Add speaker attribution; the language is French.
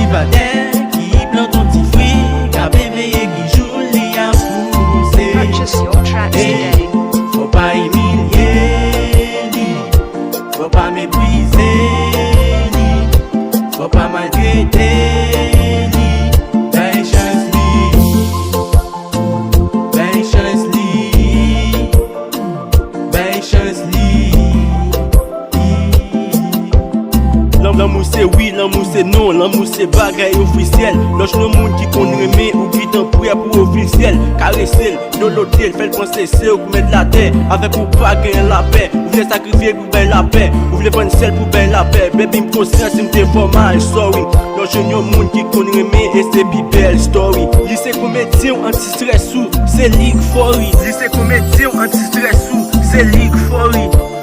Speaker 1: citadin qui plante ton petit fruit, qu'a éveillé qui joue li a poussé.
Speaker 2: Purchase your tracks today.
Speaker 1: Faut pas humilier li, faut pas mépriser li, faut pas maltraiter li. Ben chance li, ben chance li. L'amour c'est oui, l'amour c'est non, l'amour c'est bagaille officiel. Lorsque le monde qui connaît mais ou qui t'en prie pour officiel. Caresser, de l'hôtel, fait penser c'est ou mettre la terre. Avec ou pas gagner la paix, ou voulez sacrifier pour ben la paix, ou voulez prendre sel pour ben la paix. Baby m'conscient si m'te formal, sorry. Lorsque le monde qui connaît mais et c'est bi belle story. Lycée comédien anti-stress ou c'est League 4. Lycée comédien anti-stress ou c'est League 4.